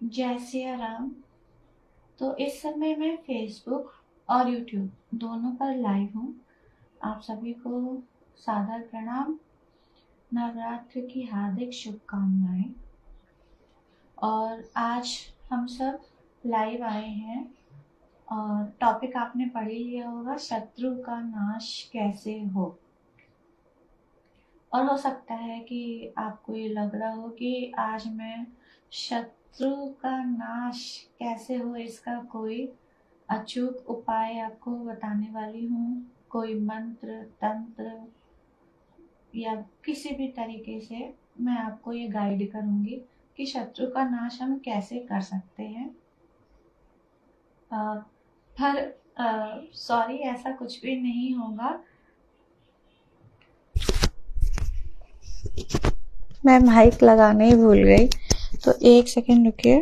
जय सिया राम। तो इस समय मैं फेसबुक और यूट्यूब दोनों पर लाइव हूँ। आप सभी को सादर प्रणाम, नवरात्र की हार्दिक शुभकामनाएं। और आज हम सब लाइव आए हैं और टॉपिक आपने पढ़ ही लिया होगा, शत्रु का नाश कैसे हो। और हो सकता है कि आपको ये लग रहा हो कि आज मैं शत्रु का नाश कैसे हो इसका कोई अचूक उपाय आपको बताने वाली हूँ। कोई मंत्र तंत्र या किसी भी तरीके से मैं आपको ये गाइड करूँगी कि शत्रु का नाश हम कैसे कर सकते हैं। पर सॉरी, ऐसा कुछ भी नहीं होगा। मैं माइक लगाना ही भूल गई, तो एक सेकेंड रुकिए।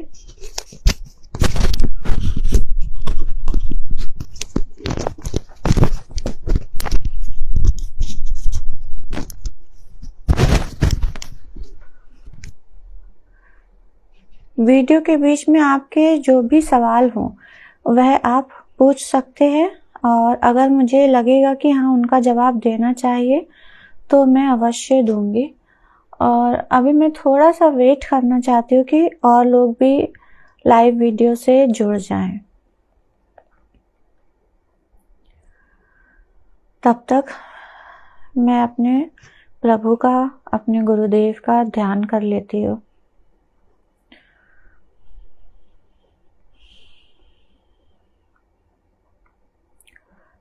वीडियो के बीच में आपके जो भी सवाल हों वह आप पूछ सकते हैं, और अगर मुझे लगेगा कि हाँ उनका जवाब देना चाहिए तो मैं अवश्य दूंगी। और अभी मैं थोड़ा सा वेट करना चाहती हूँ कि और लोग भी लाइव वीडियो से जुड़ जाएं। तब तक मैं अपने प्रभु का, अपने गुरुदेव का ध्यान कर लेती हूँ।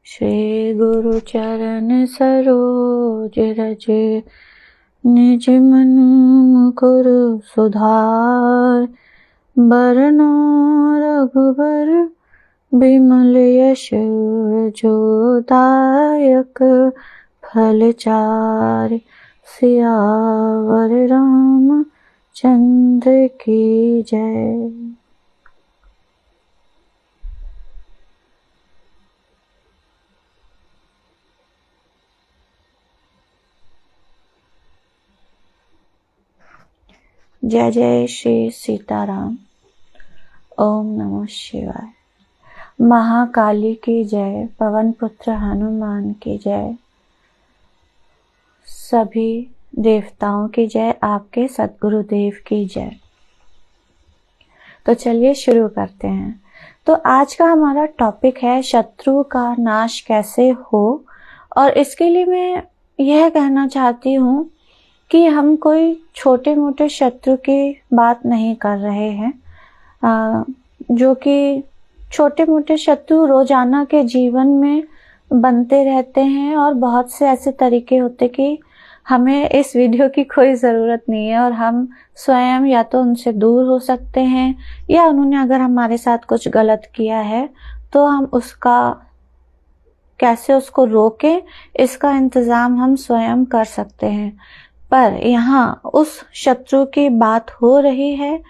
श्री गुरु चरण सरोज रज निज मन मुकुर सुधार, बरनो रघुबर बिमल यश जोदायक फलचारि, सियावर राम चंद्र की जय। जय जय श्री सीताराम। ओम नमः शिवाय। महाकाली की जय, पवन पुत्र हनुमान की जय, सभी देवताओं की जय, आपके सद्गुरुदेव की जय। तो चलिए शुरू करते हैं। तो आज का हमारा टॉपिक है शत्रु का नाश कैसे हो। और इसके लिए मैं यह कहना चाहती हूँ कि हम कोई छोटे मोटे शत्रु की बात नहीं कर रहे हैं, जो कि छोटे मोटे शत्रु रोजाना के जीवन में बनते रहते हैं। और बहुत से ऐसे तरीके होते कि हमें इस वीडियो की कोई ज़रूरत नहीं है और हम स्वयं या तो उनसे दूर हो सकते हैं, या उन्होंने अगर हमारे साथ कुछ गलत किया है तो हम उसका कैसे उसको रोकें, इसका इंतज़ाम हम स्वयं कर सकते हैं। पर यहाँ उस शत्रु की बात हो रही है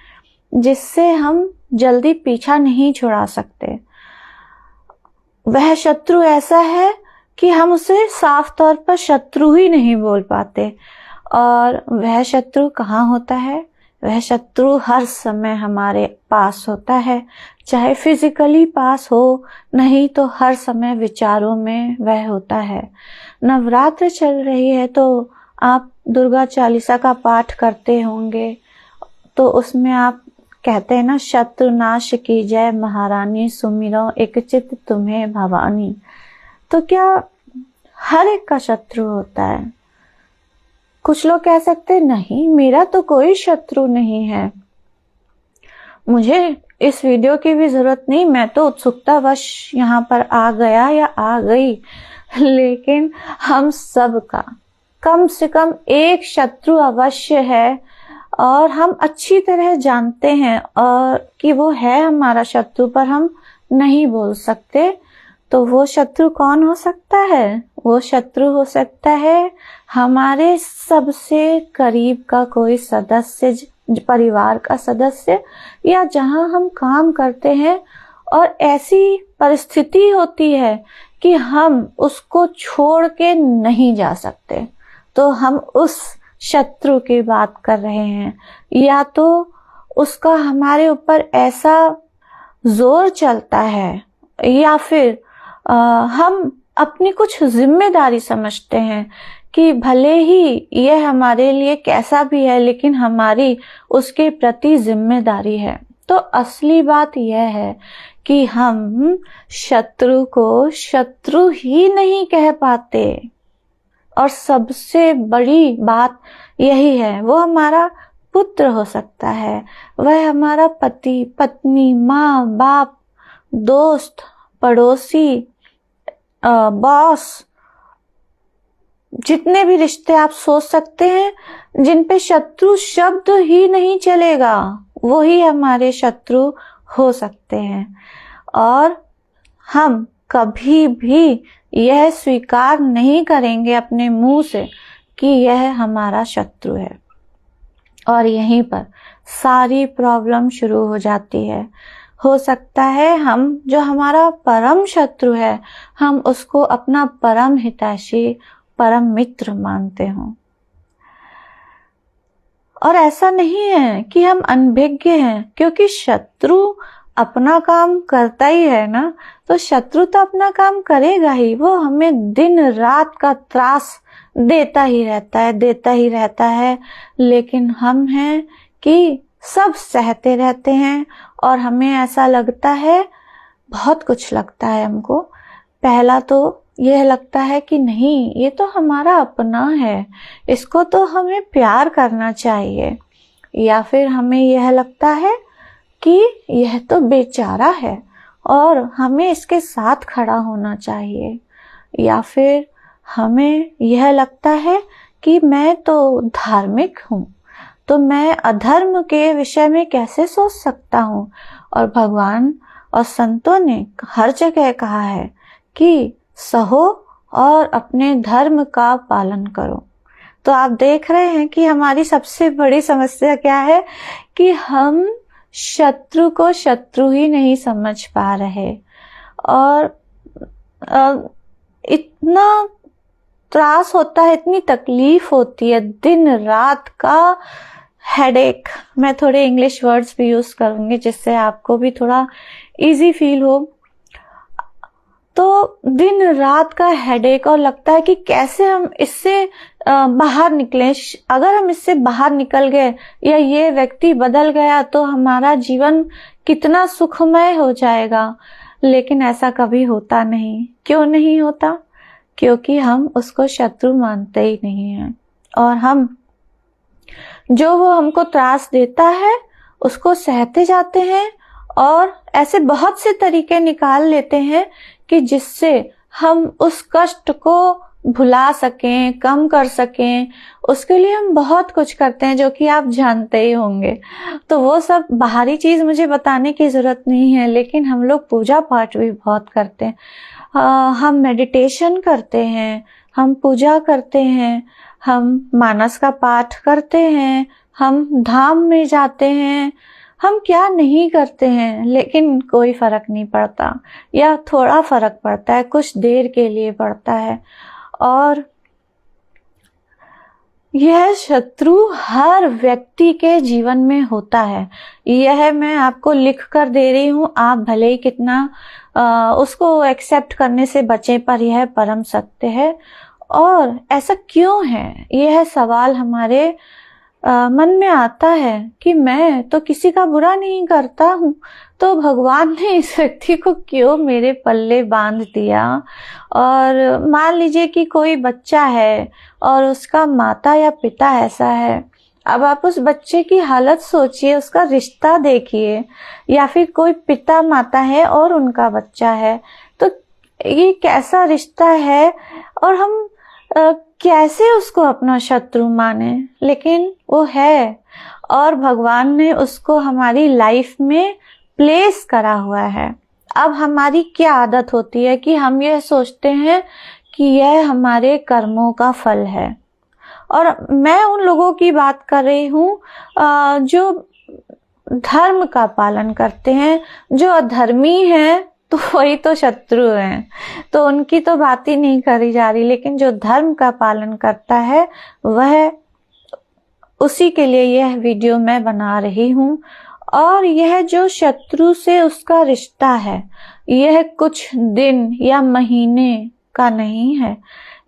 जिससे हम जल्दी पीछा नहीं छुड़ा सकते। वह शत्रु ऐसा है कि हम उसे साफ तौर पर शत्रु ही नहीं बोल पाते। और वह शत्रु कहाँ होता है? वह शत्रु हर समय हमारे पास होता है, चाहे फिजिकली पास हो, नहीं तो हर समय विचारों में वह होता है। नवरात्र चल रही है तो आप दुर्गा चालीसा का पाठ करते होंगे, तो उसमें आप कहते हैं ना, शत्रु नाश की जय महारानी, सुमिरो एक चित तुम्हें भवानी। तो क्या हर एक का शत्रु होता है? कुछ लोग कह सकते नहीं, मेरा तो कोई शत्रु नहीं है, मुझे इस वीडियो की भी जरूरत नहीं, मैं तो उत्सुकतावश यहाँ पर आ गया या आ गई। लेकिन हम सब का कम से कम एक शत्रु अवश्य है, और हम अच्छी तरह जानते हैं और कि वो है हमारा शत्रु, पर हम नहीं बोल सकते। तो वो शत्रु कौन हो सकता है? वो शत्रु हो सकता है हमारे सबसे करीब का कोई सदस्य, परिवार का सदस्य, या जहां हम काम करते हैं और ऐसी परिस्थिति होती है कि हम उसको छोड़ के नहीं जा सकते, तो हम उस शत्रु की बात कर रहे हैं। या तो उसका हमारे ऊपर ऐसा जोर चलता है, या फिर हम अपनी कुछ जिम्मेदारी समझते हैं कि भले ही यह हमारे लिए कैसा भी है लेकिन हमारी उसके प्रति जिम्मेदारी है। तो असली बात यह है कि हम शत्रु को शत्रु ही नहीं कह पाते, और सबसे बड़ी बात यही है, वो हमारा पुत्र हो सकता है, वह हमारा पति, पत्नी, माँ, बाप, दोस्त, पड़ोसी, बॉस, जितने भी रिश्ते आप सोच सकते हैं जिन पे शत्रु शब्द ही नहीं चलेगा, वो ही हमारे शत्रु हो सकते हैं। और हम कभी भी यह स्वीकार नहीं करेंगे अपने मुंह से कि यह हमारा शत्रु है, और यहीं पर सारी प्रॉब्लम शुरू हो जाती है। हो सकता है हम जो हमारा परम शत्रु है, हम उसको अपना परम हितैषी, परम मित्र मानते हों। और ऐसा नहीं है कि हम अनभिज्ञ हैं, क्योंकि शत्रु अपना काम करता ही है ना, तो शत्रु तो अपना काम करेगा ही। वो हमें दिन रात का त्रास देता ही रहता है, लेकिन हम हैं कि सब सहते रहते हैं। और हमें ऐसा लगता है, बहुत कुछ लगता है हमको। पहला तो यह लगता है कि नहीं, ये तो हमारा अपना है, इसको तो हमें प्यार करना चाहिए। या फिर हमें यह लगता है कि यह तो बेचारा है और हमें इसके साथ खड़ा होना चाहिए। या फिर हमें यह लगता है कि मैं तो धार्मिक हूँ, तो मैं अधर्म के विषय में कैसे सोच सकता हूँ। और भगवान और संतों ने हर जगह कहा है कि सहो और अपने धर्म का पालन करो। तो आप देख रहे हैं कि हमारी सबसे बड़ी समस्या क्या है कि हम शत्रु को शत्रु ही नहीं समझ पा रहे, और इतना त्रास होता है, इतनी तकलीफ होती है, दिन रात का हेडेक। मैं थोड़े इंग्लिश वर्ड्स भी यूज करूंगी जिससे आपको भी थोड़ा इजी फील हो। तो दिन रात का हेडेक, और लगता है कि कैसे हम इससे बाहर निकलें। अगर हम इससे बाहर निकल गए या ये व्यक्ति बदल गया तो हमारा जीवन कितना सुखमय हो जाएगा। लेकिन ऐसा कभी होता नहीं। क्यों नहीं होता? क्योंकि हम उसको शत्रु मानते ही नहीं हैं, और हम जो वो हमको त्रास देता है उसको सहते जाते हैं, और ऐसे बहुत से तरीके निकाल लेते हैं कि जिससे हम उस कष्ट को भुला सकें, कम कर सकें। उसके लिए हम बहुत कुछ करते हैं जो कि आप जानते ही होंगे। तो वो सब बाहरी चीज मुझे बताने की जरूरत नहीं है, लेकिन हम लोग पूजा पाठ भी बहुत करते हैं। हम मेडिटेशन करते हैं, हम पूजा करते हैं, हम मानस का पाठ करते हैं, हम धाम में जाते हैं, हम क्या नहीं करते हैं। लेकिन कोई फर्क नहीं पड़ता, या थोड़ा फर्क पड़ता है, कुछ देर के लिए पड़ता है। और यह शत्रु हर व्यक्ति के जीवन में होता है। यह मैं आपको लिख कर दे रही हूँ, आप भले ही कितना उसको एक्सेप्ट करने से बचे, पर यह परम सत्य है। और ऐसा क्यों है, यह सवाल हमारे मन में आता है कि मैं तो किसी का बुरा नहीं करता हूँ, तो भगवान ने इस व्यक्ति को क्यों मेरे पल्ले बांध दिया। और मान लीजिए कि कोई बच्चा है और उसका माता या पिता ऐसा है, अब आप उस बच्चे की हालत सोचिए, उसका रिश्ता देखिए। या फिर कोई पिता माता है और उनका बच्चा है, तो ये कैसा रिश्ता है, और हम कैसे उसको अपना शत्रु माने। लेकिन वो है, और भगवान ने उसको हमारी लाइफ में प्लेस करा हुआ है। अब हमारी क्या आदत होती है कि हम यह सोचते हैं कि यह हमारे कर्मों का फल है। और मैं उन लोगों की बात कर रही हूँ जो धर्म का पालन करते हैं। जो अधर्मी हैं तो वही तो शत्रु हैं, तो उनकी तो बात ही नहीं करी जा रही। लेकिन जो धर्म का पालन करता है वह, उसी के लिए यह वीडियो मैं बना रही हूँ। और यह जो शत्रु से उसका रिश्ता है, यह कुछ दिन या महीने का नहीं है,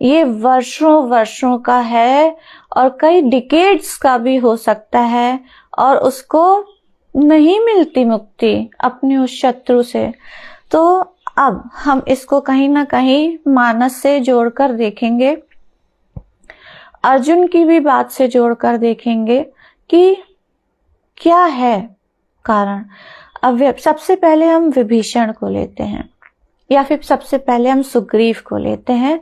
ये वर्षों वर्षों का है और कई डिकेड्स का भी हो सकता है, और उसको नहीं मिलती मुक्ति अपने उस शत्रु से। तो अब हम इसको कहीं ना कहीं मानस से जोड़कर देखेंगे, अर्जुन की भी बात से जोड़कर देखेंगे कि क्या है कारण। अब सबसे पहले हम विभीषण को लेते हैं, या फिर सबसे पहले हम सुग्रीव को लेते हैं,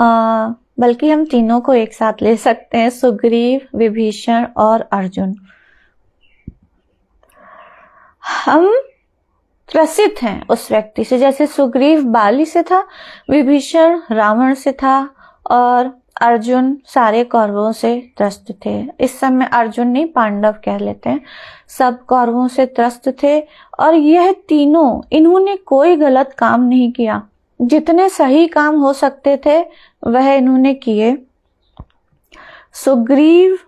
बल्कि हम तीनों को एक साथ ले सकते हैं, सुग्रीव, विभीषण और अर्जुन। हम त्रसित हैं उस व्यक्ति से, जैसे सुग्रीव बाली से था, विभीषण रावण से था, और अर्जुन सारे कौरवों से त्रस्त थे। इस समय अर्जुन नहीं, पांडव कह लेते हैं, सब कौरवों से त्रस्त थे। और यह तीनों, इन्होंने कोई गलत काम नहीं किया, जितने सही काम हो सकते थे वह इन्होंने किए। सुग्रीव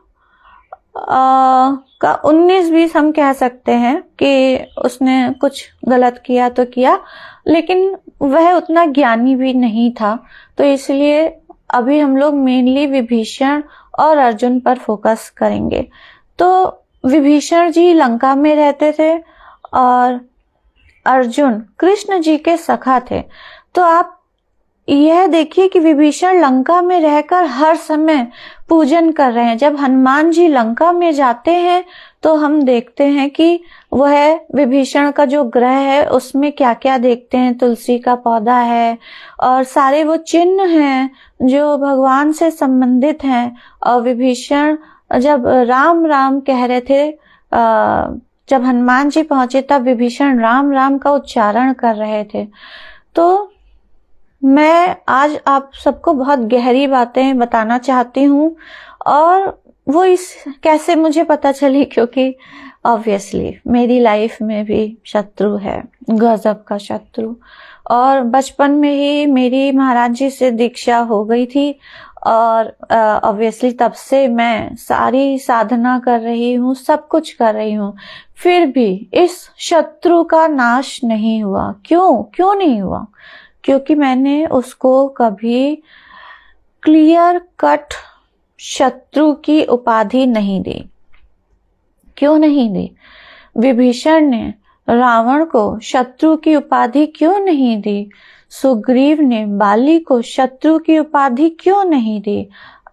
का 19-20 हम कह सकते हैं कि उसने कुछ गलत किया तो किया, लेकिन वह उतना ज्ञानी भी नहीं था। तो इसलिए अभी हम लोग मेनली विभीषण और अर्जुन पर फोकस करेंगे। तो विभीषण जी लंका में रहते थे और अर्जुन कृष्ण जी के सखा थे। तो आप यह देखिए कि विभीषण लंका में रहकर हर समय पूजन कर रहे हैं। जब हनुमान जी लंका में जाते हैं तो हम देखते हैं कि वह विभीषण का जो ग्रह है उसमें क्या क्या देखते हैं, तुलसी का पौधा है और सारे वो चिन्ह हैं जो भगवान से संबंधित हैं। और विभीषण जब राम राम कह रहे थे, जब हनुमान जी पहुंचे तब विभीषण राम राम का उच्चारण कर रहे थे। तो मैं आज आप सबको बहुत गहरी बातें बताना चाहती हूँ, और वो इस कैसे मुझे पता चली, क्योंकि ऑब्वियसली मेरी लाइफ में भी शत्रु है, गजब का शत्रु। और बचपन में ही मेरी महाराज जी से दीक्षा हो गई थी, और ऑब्वियसली तब से मैं सारी साधना कर रही हूँ, सब कुछ कर रही हूँ, फिर भी इस शत्रु का नाश नहीं हुआ। क्यों नहीं हुआ? क्योंकि मैंने उसको कभी क्लियर कट शत्रु की उपाधि नहीं दी। क्यों नहीं दी? विभीषण ने रावण को शत्रु की उपाधि क्यों नहीं दी? सुग्रीव ने बाली को शत्रु की उपाधि क्यों नहीं दी?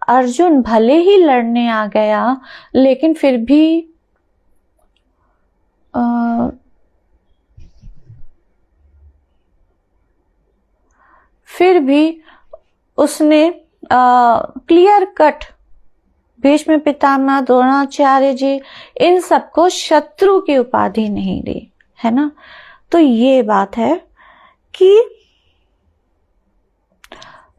अर्जुन भले ही लड़ने आ गया, लेकिन फिर भी उसने क्लियर कट भीष्म पितामह, द्रोणाचार्य जी, इन सबको शत्रु की उपाधि नहीं दी, है ना। तो ये बात है कि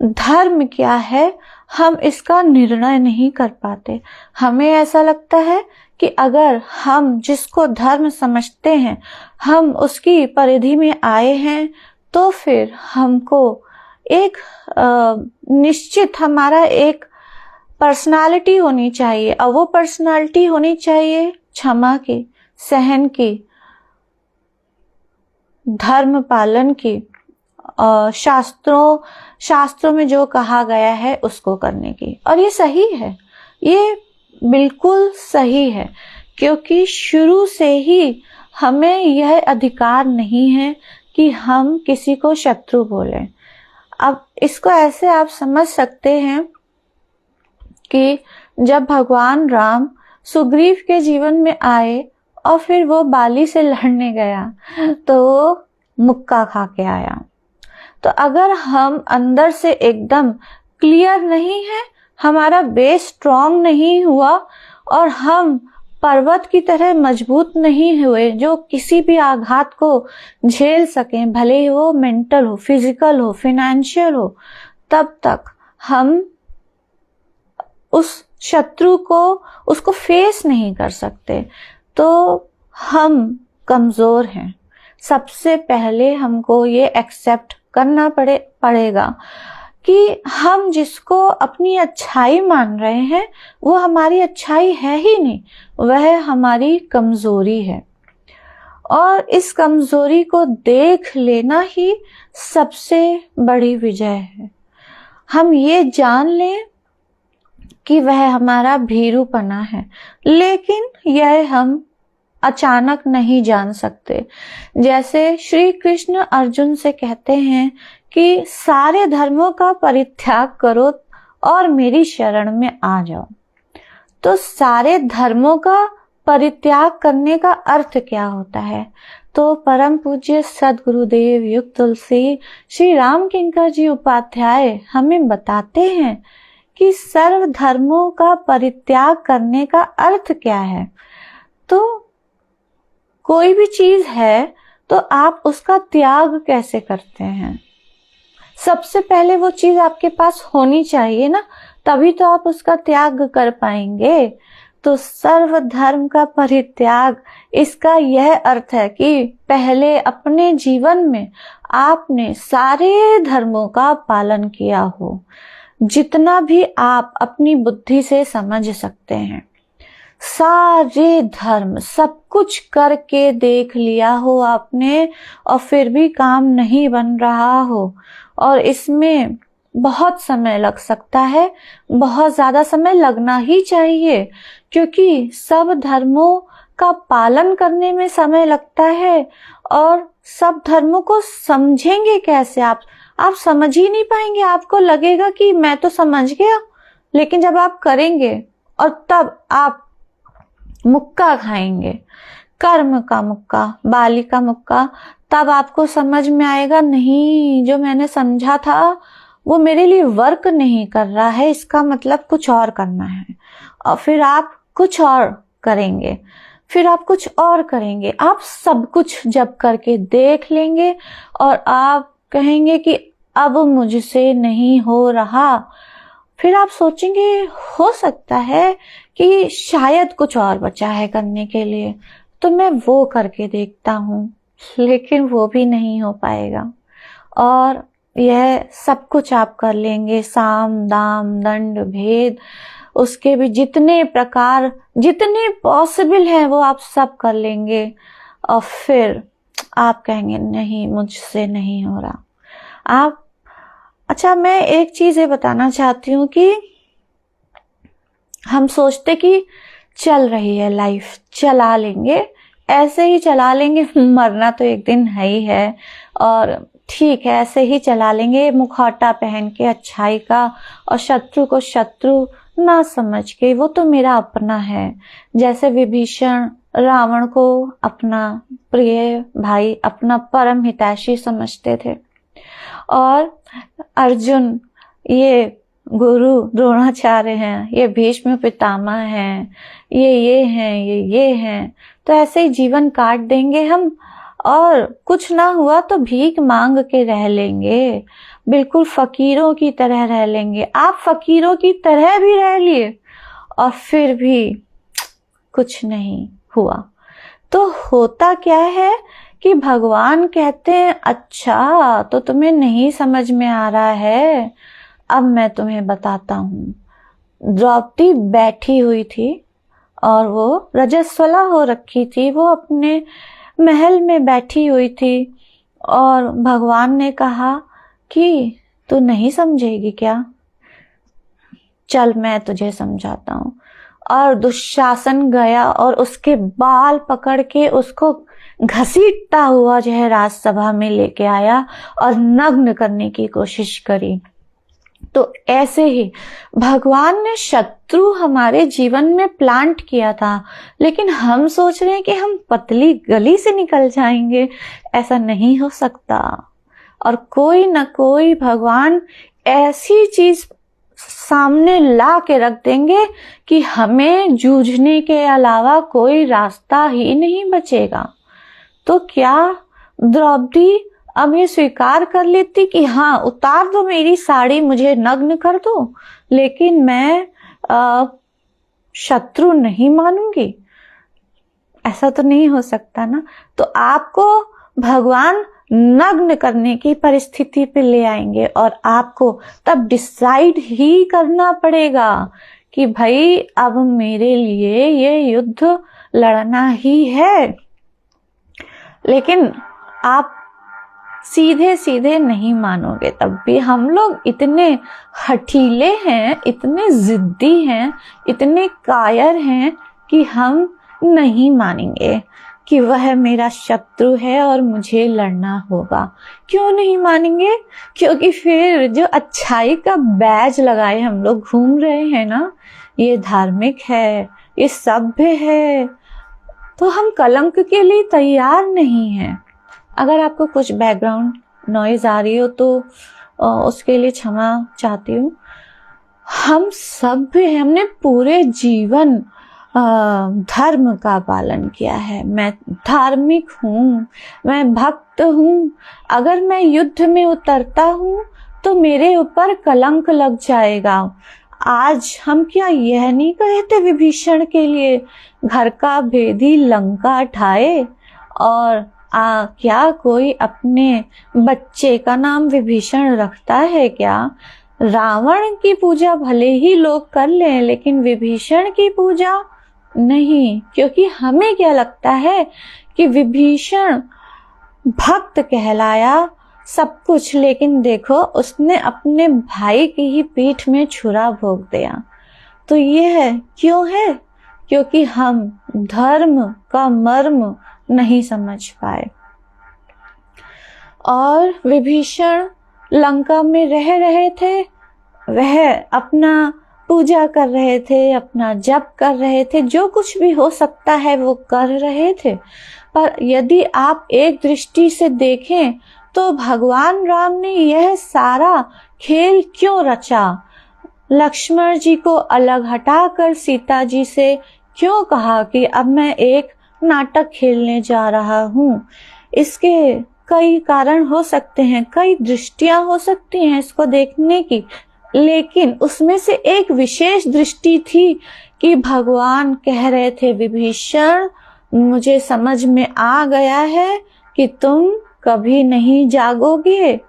धर्म क्या है, हम इसका निर्णय नहीं कर पाते। हमें ऐसा लगता है कि अगर हम जिसको धर्म समझते हैं, हम उसकी परिधि में आए हैं, तो फिर हमको एक निश्चित हमारा एक पर्सनालिटी होनी चाहिए, और वो पर्सनालिटी होनी चाहिए क्षमा की, सहन की, धर्म पालन की, शास्त्रों में जो कहा गया है उसको करने की। और ये सही है, ये बिल्कुल सही है, क्योंकि शुरू से ही हमें यह अधिकार नहीं है कि हम किसी को शत्रु बोलें। अब इसको ऐसे आप समझ सकते हैं कि जब भगवान राम सुग्रीव के जीवन में आए और फिर वो बाली से लड़ने गया तो वो मुक्का खा के आया। तो अगर हम अंदर से एकदम क्लियर नहीं है, हमारा बेस स्ट्रांग नहीं हुआ और हम पर्वत की तरह मजबूत नहीं हुए जो किसी भी आघात को झेल सकें, भले ही वो मेंटल हो, फिजिकल हो, फाइनेंशियल हो, तब तक हम उस शत्रु को उसको फेस नहीं कर सकते। तो हम कमजोर हैं। सबसे पहले हमको ये एक्सेप्ट करना पड़ेगा कि हम जिसको अपनी अच्छाई मान रहे हैं वो हमारी अच्छाई है ही नहीं, वह हमारी कमजोरी है। और इस कमजोरी को देख लेना ही सबसे बड़ी विजय है। हम ये जान लें कि वह हमारा भीरुपना है, लेकिन यह हम अचानक नहीं जान सकते। जैसे श्री कृष्ण अर्जुन से कहते हैं कि सारे धर्मों का परित्याग करो और मेरी शरण में आ जाओ। तो सारे धर्मों का परित्याग करने का अर्थ क्या होता है? तो परम पूज्य सद्गुरुदेव युक्त तुलसी श्री राम किंकर जी उपाध्याय हमें बताते हैं कि सर्व धर्मों का परित्याग करने का अर्थ क्या है। तो कोई भी चीज है तो आप उसका त्याग कैसे करते हैं? सबसे पहले वो चीज आपके पास होनी चाहिए ना, तभी तो आप उसका त्याग कर पाएंगे। तो सर्व धर्म का परित्याग, इसका यह अर्थ है कि पहले अपने जीवन में आपने सारे धर्मों का पालन किया हो, जितना भी आप अपनी बुद्धि से समझ सकते हैं। सारे धर्म सब कुछ करके देख लिया हो आपने और फिर भी काम नहीं बन रहा हो, और इसमें बहुत समय लग सकता है, बहुत ज्यादा समय लगना ही चाहिए, क्योंकि सब धर्मों का पालन करने में समय लगता है। और सब धर्मों को समझेंगे कैसे आप समझ ही नहीं पाएंगे। आपको लगेगा कि मैं तो समझ गया, लेकिन जब आप करेंगे और तब आप मुक्का खाएंगे, कर्म का मुक्का, बाली का मुक्का, तब आपको समझ में आएगा नहीं, जो मैंने समझा था वो मेरे लिए वर्क नहीं कर रहा है, इसका मतलब कुछ और करना है। और फिर आप कुछ और करेंगे, फिर आप कुछ और करेंगे। आप सब कुछ जब करके देख लेंगे और आप कहेंगे कि अब मुझसे नहीं हो रहा, फिर आप सोचेंगे हो सकता है कि शायद कुछ और बचा है करने के लिए, तो मैं वो करके देखता हूँ, लेकिन वो भी नहीं हो पाएगा। और यह सब कुछ आप कर लेंगे, साम दाम दंड भेद, उसके भी जितने प्रकार, जितने पॉसिबल हैं वो आप सब कर लेंगे, और फिर आप कहेंगे नहीं, मुझसे नहीं हो रहा। आप अच्छा, मैं एक चीज ये बताना चाहती हूँ कि हम सोचते कि चल रही है लाइफ, चला लेंगे, ऐसे ही चला लेंगे, मरना तो एक दिन है ही है, और ठीक है ऐसे ही चला लेंगे, मुखौटा पहन के अच्छाई का, और शत्रु को शत्रु ना समझ के, वो तो मेरा अपना है। जैसे विभीषण रावण को अपना प्रिय भाई, अपना परम हितैषी समझते थे, और अर्जुन ये गुरु द्रोणाचार्य हैं, ये भीष्म पितामह हैं, ये हैं, ये हैं। तो ऐसे ही जीवन काट देंगे हम, और कुछ ना हुआ तो भीख मांग के रह लेंगे, बिल्कुल फकीरों की तरह रह लेंगे। आप फकीरों की तरह भी रह लिए और फिर भी कुछ नहीं हुआ। तो होता क्या है कि भगवान कहते हैं अच्छा तो तुम्हें नहीं समझ में आ रहा है, अब मैं तुम्हें बताता हूँ। द्रौपदी बैठी हुई थी और वो रजस्वला हो रखी थी, वो अपने महल में बैठी हुई थी, और भगवान ने कहा कि तू नहीं समझेगी क्या, चल मैं तुझे समझाता हूँ। और दुशासन गया और उसके बाल पकड़ के उसको घसीटता हुआ जो है राजसभा में लेके आया और नग्न करने की कोशिश करी। तो ऐसे ही भगवान ने शत्रु हमारे जीवन में प्लांट किया था, लेकिन हम सोच रहे हैं कि हम पतली गली से निकल जाएंगे। ऐसा नहीं हो सकता, और कोई न कोई भगवान ऐसी चीज सामने ला के रख देंगे कि हमें जूझने के अलावा कोई रास्ता ही नहीं बचेगा। तो क्या द्रौपदी अब ये स्वीकार कर लेती कि हाँ उतार दो मेरी साड़ी, मुझे नग्न कर दो, लेकिन मैं शत्रु नहीं मानूंगी? ऐसा तो नहीं हो सकता ना। तो आपको भगवान नग्न करने की परिस्थिति पे ले आएंगे और आपको तब डिसाइड ही करना पड़ेगा कि भाई अब मेरे लिए ये युद्ध लड़ना ही है। लेकिन आप सीधे सीधे नहीं मानोगे। तब भी हम लोग इतने हठीले हैं, इतने जिद्दी हैं, इतने कायर हैं कि हम नहीं मानेंगे कि वह मेरा शत्रु है और मुझे लड़ना होगा। क्यों नहीं मानेंगे? क्योंकि फिर जो अच्छाई का बैज लगाए हम लोग घूम रहे हैं ना, ये धार्मिक है, ये सभ्य है, तो हम कलंक के लिए तैयार नहीं हैं। अगर आपको कुछ बैकग्राउंड नॉइज आ रही हो तो उसके लिए क्षमा चाहती हूँ। हम सभ्य हैं, हमने पूरे जीवन धर्म का पालन किया है। मैं धार्मिक हूँ, मैं भक्त हूँ। अगर मैं युद्ध में उतरता हूँ तो मेरे ऊपर कलंक लग जाएगा। आज हम क्या यह नहीं कहते विभीषण के लिए घर का भेदी लंका ढाए? और क्या कोई अपने बच्चे का नाम विभीषण रखता है क्या? रावण की पूजा भले ही लोग कर लें, लेकिन विभीषण की पूजा नहीं। क्योंकि हमें क्या लगता है कि विभीषण भक्त कहलाया सब कुछ, लेकिन देखो उसने अपने भाई की ही पीठ में छुरा भोग दिया। तो यह क्यों है? क्योंकि हम धर्म का मर्म नहीं समझ पाए। और विभीषण लंका में रह रहे थे, वह अपना पूजा कर रहे थे, अपना जप कर रहे थे, जो कुछ भी हो सकता है वो कर रहे थे। पर यदि आप एक दृष्टि से देखें तो भगवान राम ने यह सारा खेल क्यों रचा? लक्ष्मण जी को अलग हटाकर सीता जी से क्यों कहा कि अब मैं एक नाटक खेलने जा रहा हूँ? इसके कई कारण हो सकते हैं, कई दृष्टियां हो सकती हैं इसको देखने की, लेकिन उसमें से एक विशेष दृष्टि थी कि भगवान कह रहे थे विभीषण, मुझे समझ में आ गया है कि तुम कभी नहीं जागोगे,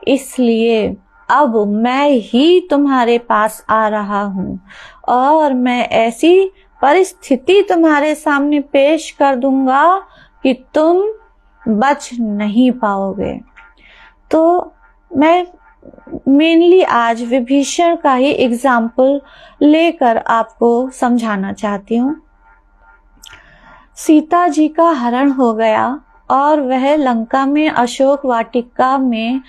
इसलिए अब मैं ही तुम्हारे पास आ रहा हूँ और मैं ऐसी परिस्थिति तुम्हारे सामने पेश कर दूंगा कि तुम बच नहीं पाओगे। तो मैं मेनली आज विभीषण का ही एग्जाम्पल लेकर आपको समझाना चाहती हूँ। सीता जी का हरण हो गया और वह लंका में अशोक वाटिका में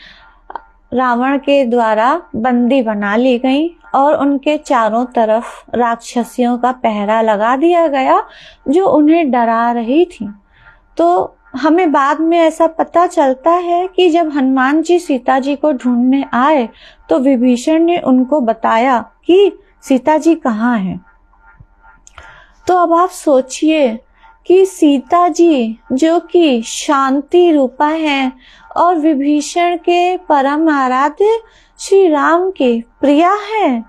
रावण के द्वारा बंदी बना ली गई और उनके चारों तरफ राक्षसियों का पहरा लगा दिया गया जो उन्हें डरा रही थी। तो हमें बाद में ऐसा पता चलता है कि जब हनुमान जी सीता जी को ढूंढने आए तो विभीषण ने उनको बताया कि सीता जी कहाँ हैं। तो अब आप सोचिए कि सीता जी जो कि शांति रूपा है और विभीषण के परम आराध्य श्री राम के प्रिया है,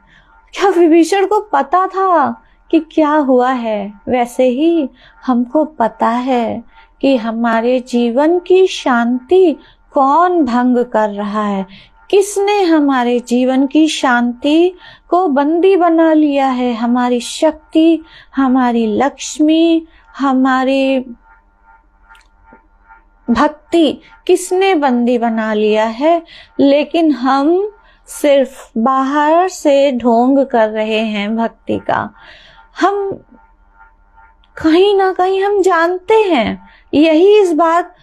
क्या विभीषण को पता था कि क्या हुआ है? वैसे ही हमको पता है कि हमारे जीवन की शांति कौन भंग कर रहा है, किसने हमारे जीवन की शांति को बंदी बना लिया है। हमारी शक्ति, हमारी लक्ष्मी, हमारी भक्ति किसने बंदी बना लिया है? लेकिन हम सिर्फ बाहर से ढोंग कर रहे हैं भक्ति का। हम कहीं ना कहीं हम जानते हैं, यही इस बात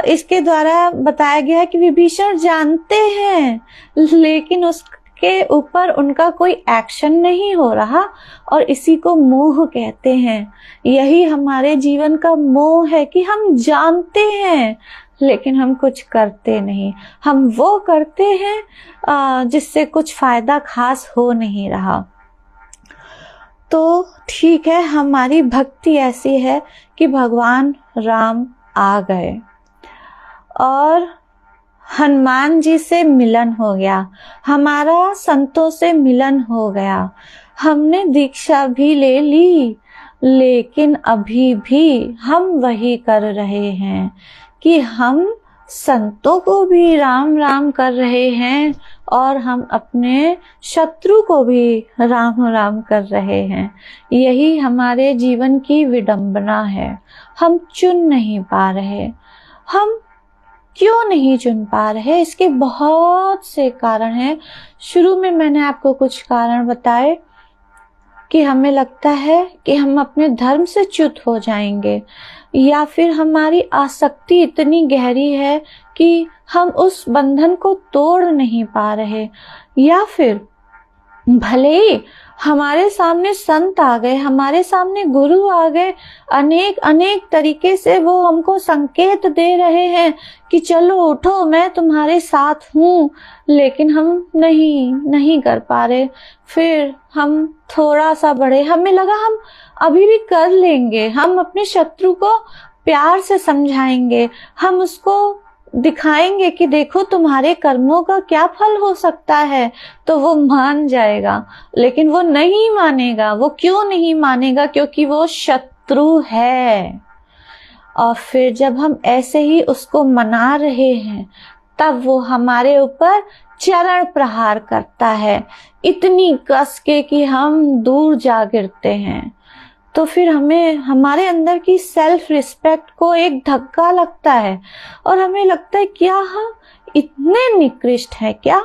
इसके द्वारा बताया गया है कि विभीषण जानते हैं, लेकिन उसके ऊपर उनका कोई एक्शन नहीं हो रहा और इसी को मोह कहते हैं। यही हमारे जीवन का मोह है कि हम जानते हैं लेकिन हम कुछ करते नहीं। हम वो करते हैं जिससे कुछ फायदा खास हो नहीं रहा। तो ठीक है, हमारी भक्ति ऐसी है कि भगवान राम आ गए और हनुमान जी से मिलन हो गया, हमारा संतों से मिलन हो गया, हमने दीक्षा भी ले ली, लेकिन अभी भी हम वही कर रहे हैं कि हम संतों को भी राम राम कर रहे हैं और हम अपने शत्रु को भी राम राम कर रहे हैं। यही हमारे जीवन की विडंबना है। हम चुन नहीं पा रहे। हम क्यों नहीं चुन पा रहे? इसके बहुत से कारण हैं। शुरू में मैंने आपको कुछ कारण बताए कि हमें लगता है कि हम अपने धर्म से च्युत हो जाएंगे, या फिर हमारी आसक्ति इतनी गहरी है कि हम उस बंधन को तोड़ नहीं पा रहे, या फिर भले ही हमारे सामने संत आ गए, हमारे सामने गुरु आ गए, अनेक अनेक तरीके से वो हमको संकेत दे रहे हैं कि चलो उठो, मैं तुम्हारे साथ हूँ, लेकिन हम नहीं कर पा रहे। फिर हम थोड़ा सा बढ़े, हमें लगा हम अभी भी कर लेंगे, हम अपने शत्रु को प्यार से समझाएंगे, हम उसको दिखाएंगे कि देखो तुम्हारे कर्मों का क्या फल हो सकता है, तो वो मान जाएगा। लेकिन वो नहीं मानेगा। वो क्यों नहीं मानेगा? क्योंकि वो शत्रु है। और फिर जब हम ऐसे ही उसको मना रहे हैं, तब वो हमारे ऊपर चरण प्रहार करता है, इतनी कस के कि हम दूर जा गिरते हैं। तो फिर हमें हमारे अंदर की सेल्फ रिस्पेक्ट को एक धक्का लगता है और हमें लगता है क्या हम इतने निकृष्ट हैं क्या?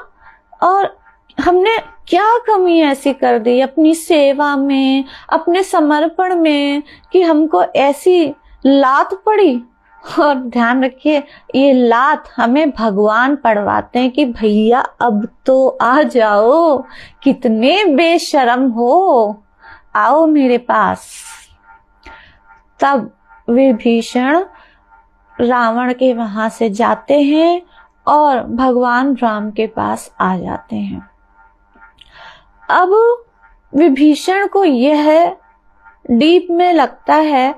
और हमने क्या कमी ऐसी कर दी अपनी सेवा में, अपने समर्पण में, कि हमको ऐसी लात पड़ी। और ध्यान रखिए, ये लात हमें भगवान पड़वाते हैं कि भैया अब तो आ जाओ, कितने बेशर्म हो, आओ मेरे पास। तब विभीषण रावण के वहां से जाते हैं और भगवान राम के पास आ जाते हैं। अब विभीषण को यह डीप में लगता है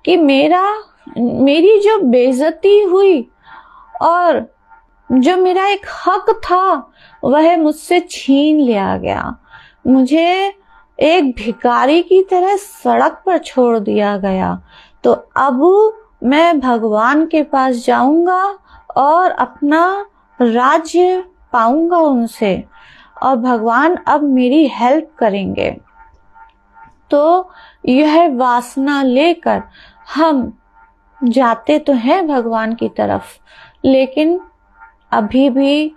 कि मेरी जो बेइज्जती हुई और जो मेरा एक हक था वह मुझसे छीन लिया गया। मुझे एक भिखारी की तरह सड़क पर छोड़ दिया गया। तो अब मैं भगवान के पास जाऊंगा और अपना राज्य पाऊंगा उनसे, और भगवान अब मेरी हेल्प करेंगे। तो यह वासना लेकर हम जाते तो हैं भगवान की तरफ, लेकिन अभी भी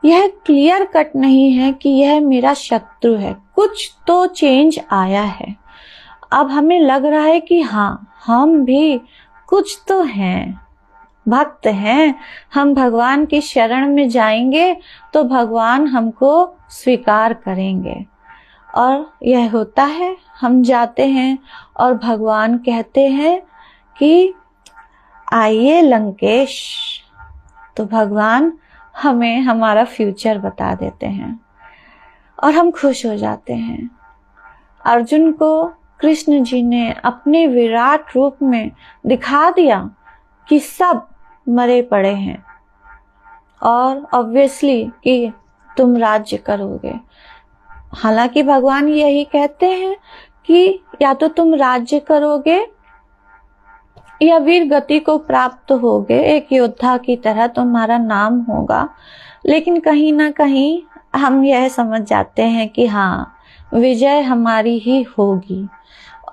यह क्लियर कट नहीं है कि यह मेरा शत्रु है। कुछ तो चेंज आया है। अब हमें लग रहा है कि हाँ, हम भी कुछ तो हैं, भक्त हैं। हम भगवान की शरण में जाएंगे तो भगवान हमको स्वीकार करेंगे। और यह होता है, हम जाते हैं और भगवान कहते हैं कि आइए लंकेश। तो भगवान हमें हमारा फ्यूचर बता देते हैं और हम खुश हो जाते हैं। अर्जुन को कृष्ण जी ने अपने विराट रूप में दिखा दिया कि सब मरे पड़े हैं और ऑब्वियसली कि तुम राज्य करोगे। हालांकि भगवान यही कहते हैं कि या तो तुम राज्य करोगे या वीर गति को प्राप्त होगे, एक योद्धा की तरह तुम्हारा नाम होगा। लेकिन कहीं ना कहीं हम यह समझ जाते हैं कि हाँ, विजय हमारी ही होगी,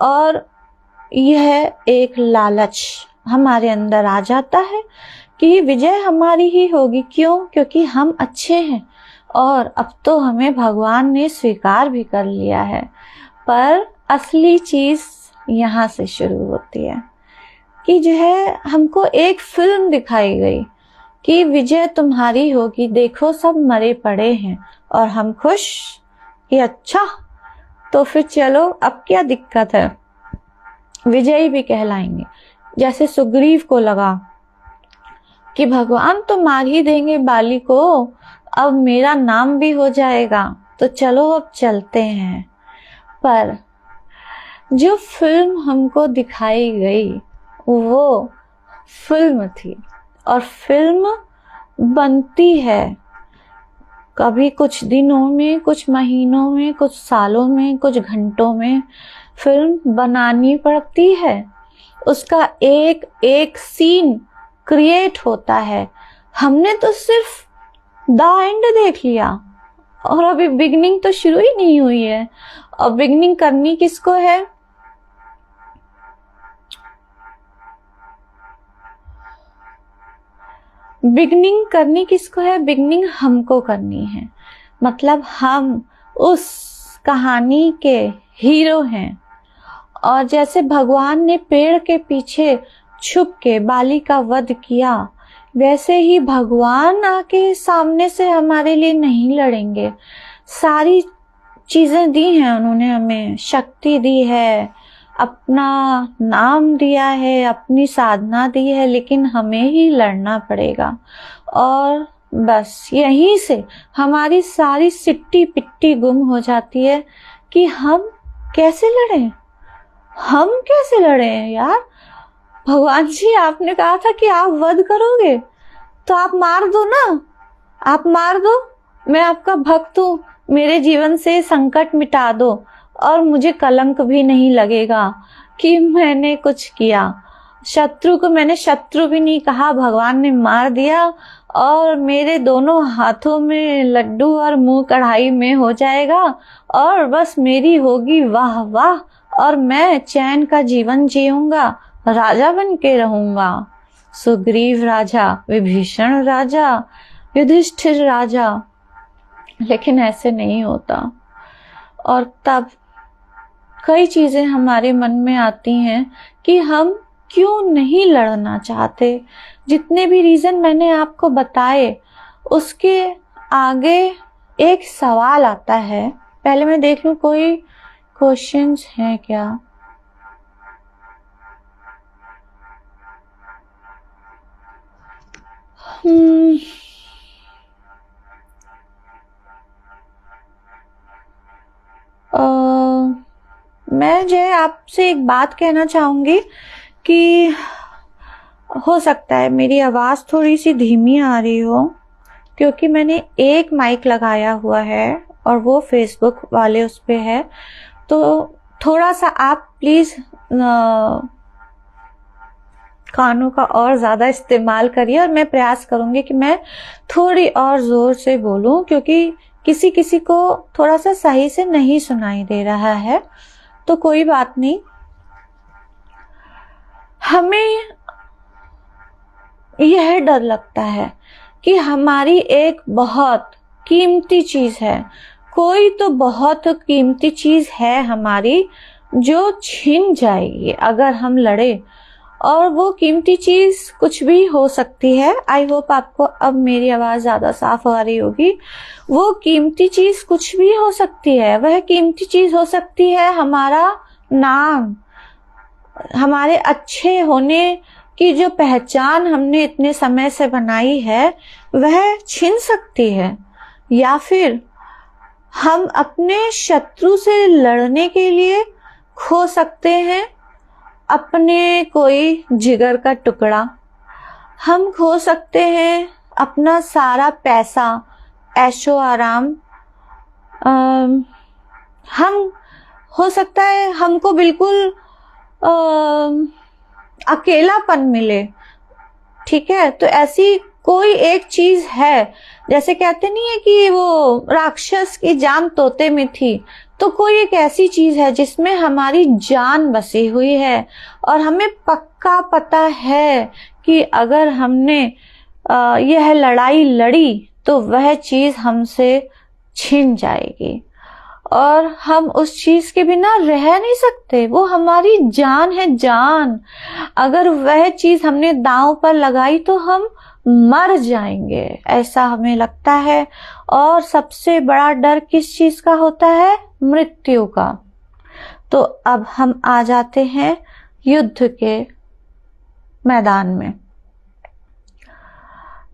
और यह एक लालच हमारे अंदर आ जाता है कि विजय हमारी ही होगी। क्यों? क्योंकि हम अच्छे हैं और अब तो हमें भगवान ने स्वीकार भी कर लिया है। पर असली चीज यहाँ से शुरू होती है कि जो है हमको एक फिल्म दिखाई गई कि विजय तुम्हारी होगी, देखो सब मरे पड़े हैं, और हम खुश कि अच्छा तो फिर चलो अब क्या दिक्कत है, विजयी भी कहलाएंगे। जैसे सुग्रीव को लगा कि भगवान तो मार ही देंगे बाली को, अब मेरा नाम भी हो जाएगा, तो चलो अब चलते हैं। पर जो फिल्म हमको दिखाई गई वो फिल्म थी, और फिल्म बनती है कभी कुछ दिनों में, कुछ महीनों में, कुछ सालों में, कुछ घंटों में फिल्म बनानी पड़ती है। उसका एक एक सीन क्रिएट होता है। हमने तो सिर्फ द एंड देख लिया और अभी बिगनिंग तो शुरू ही नहीं हुई है। और बिगनिंग करनी किसको है? बिगनिंग करनी किसको है? बिगनिंग हमको करनी है। मतलब हम उस कहानी के हीरो हैं। और जैसे भगवान ने पेड़ के पीछे छुप के बाली का वध किया, वैसे ही भगवान आके सामने से हमारे लिए नहीं लड़ेंगे। सारी चीजें दी हैं उन्होंने, हमें शक्ति दी है, अपना नाम दिया है, अपनी साधना दी है, लेकिन हमें ही लड़ना पड़ेगा। और बस यहीं से हमारी सारी सिट्टी पिट्टी गुम हो जाती है कि हम कैसे लड़ें। हम कैसे लड़ें यार? भगवान जी, आपने कहा था कि आप वध करोगे, तो आप मार दो ना, आप मार दो। मैं आपका भक्त हूँ, मेरे जीवन से संकट मिटा दो और मुझे कलंक भी नहीं लगेगा कि मैंने कुछ किया। शत्रु को मैंने शत्रु भी नहीं कहा, भगवान ने मार दिया और मेरे दोनों हाथों में लड्डू और मुंह कढ़ाई में हो जाएगा और बस मेरी होगी वाह वाह और मैं चैन का जीवन जीऊंगा, राजा बन के रहूंगा। सुग्रीव राजा, विभीषण राजा, युधिष्ठिर राजा। लेकिन ऐसे नहीं होता। और तब कई चीजें हमारे मन में आती हैं कि हम क्यों नहीं लड़ना चाहते। जितने भी रीजन मैंने आपको बताए, उसके आगे एक सवाल आता है। पहले मैं देख लूं कोई क्वेश्चंस हैं क्या। मैं जो है आपसे एक बात कहना चाहूंगी कि हो सकता है मेरी आवाज थोड़ी सी धीमी आ रही हो, क्योंकि मैंने एक माइक लगाया हुआ है और वो फेसबुक वाले उस पे है। तो थोड़ा सा आप प्लीज कानों का और ज्यादा इस्तेमाल करिए और मैं प्रयास करूंगी कि मैं थोड़ी और जोर से बोलूं, क्योंकि किसी किसी को थोड़ा सा सही से नहीं सुनाई दे रहा है। तो कोई बात नहीं, हमें यह डर लगता है कि हमारी एक बहुत कीमती चीज है, कोई तो बहुत कीमती चीज है हमारी जो छीन जाएगी अगर हम लड़े। और वो कीमती चीज कुछ भी हो सकती है। आई होप आपको अब मेरी आवाज ज्यादा साफ आ रही होगी। वो कीमती चीज कुछ भी हो सकती है। वह कीमती चीज हो सकती है हमारा नाम, हमारे अच्छे होने की जो पहचान हमने इतने समय से बनाई है वह छिन सकती है, या फिर हम अपने शत्रु से लड़ने के लिए खो सकते हैं अपने कोई जिगर का टुकड़ा। हम खो सकते हैं अपना सारा पैसा, ऐशो आराम। हम हो सकता है हमको बिल्कुल अकेलापन मिले। ठीक है, तो ऐसी कोई एक चीज है, जैसे कहते नहीं है कि वो राक्षस की जान तोते में थी, तो कोई एक ऐसी चीज है जिसमें हमारी जान बसी हुई है और हमें पक्का पता है कि अगर हमने यह लड़ाई लड़ी तो वह चीज हमसे छिन जाएगी और हम उस चीज के बिना रह नहीं सकते। वो हमारी जान है, जान। अगर वह चीज हमने दांव पर लगाई तो हम मर जाएंगे, ऐसा हमें लगता है। और सबसे बड़ा डर किस चीज का होता है? मृत्यु का। तो अब हम आ जाते हैं युद्ध के मैदान में।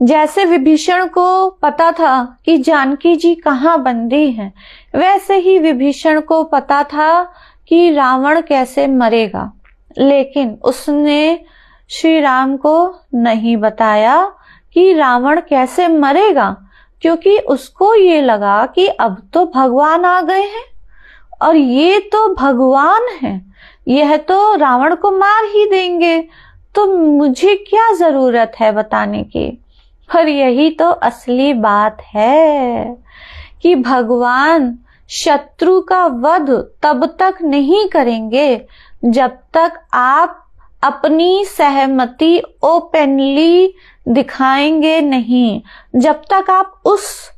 जैसे विभीषण को पता था कि जानकी जी कहाँ बंदी हैं, वैसे ही विभीषण को पता था कि रावण कैसे मरेगा, लेकिन उसने श्री राम को नहीं बताया कि रावण कैसे मरेगा, क्योंकि उसको ये लगा कि अब तो भगवान आ गए हैं और ये तो भगवान हैं, यह तो रावण को मार ही देंगे, तो मुझे क्या जरूरत है बताने की। पर यही तो असली बात है कि भगवान शत्रु का वध तब तक नहीं करेंगे जब तक आप अपनी सहमति ओपनली दिखाएंगे नहीं, जब तक आप उस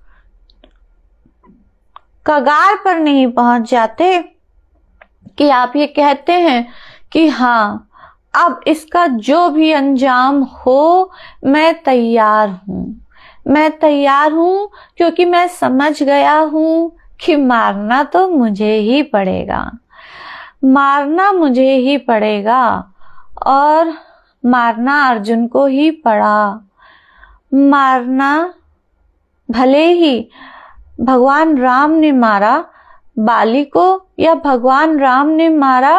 कगार पर नहीं पहुंच जाते कि आप ये कहते हैं कि हाँ, अब इसका जो भी अंजाम हो मैं तैयार हूं, मैं तैयार हूं, क्योंकि मैं समझ गया हूं कि मारना तो मुझे ही पड़ेगा, मारना मुझे ही पड़ेगा। और मारना अर्जुन को ही पड़ा। मारना भले ही भगवान राम ने मारा बाली को या भगवान राम ने मारा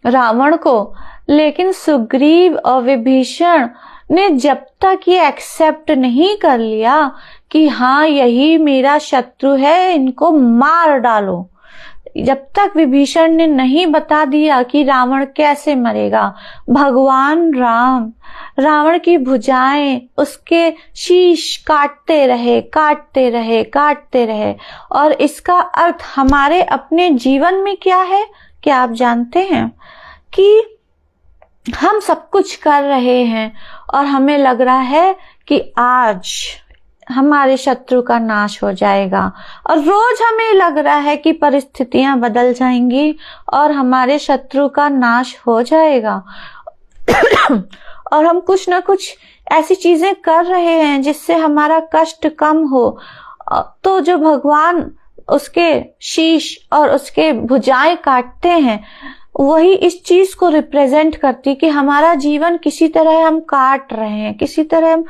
रावण को, लेकिन सुग्रीव और विभीषण ने जब तक ये एक्सेप्ट नहीं कर लिया कि हाँ यही मेरा शत्रु है, इनको मार डालो, जब तक विभीषण ने नहीं बता दिया कि रावण कैसे मरेगा, भगवान राम रावण की भुजाएं, उसके शीश काटते रहे, काटते रहे, काटते रहे। और इसका अर्थ हमारे अपने जीवन में क्या है, क्या आप जानते हैं कि हम सब कुछ कर रहे हैं और हमें लग रहा है कि आज हमारे शत्रु का नाश हो जाएगा, और रोज हमें लग रहा है कि परिस्थितियां बदल जाएंगी और हमारे शत्रु का नाश हो जाएगा। और हम कुछ ना कुछ ऐसी चीजें कर रहे हैं जिससे हमारा कष्ट कम हो। तो जो भगवान उसके शीश और उसके भुजाएं काटते हैं, वही इस चीज को रिप्रेजेंट करती कि हमारा जीवन किसी तरह हम काट रहे हैं, किसी तरह हम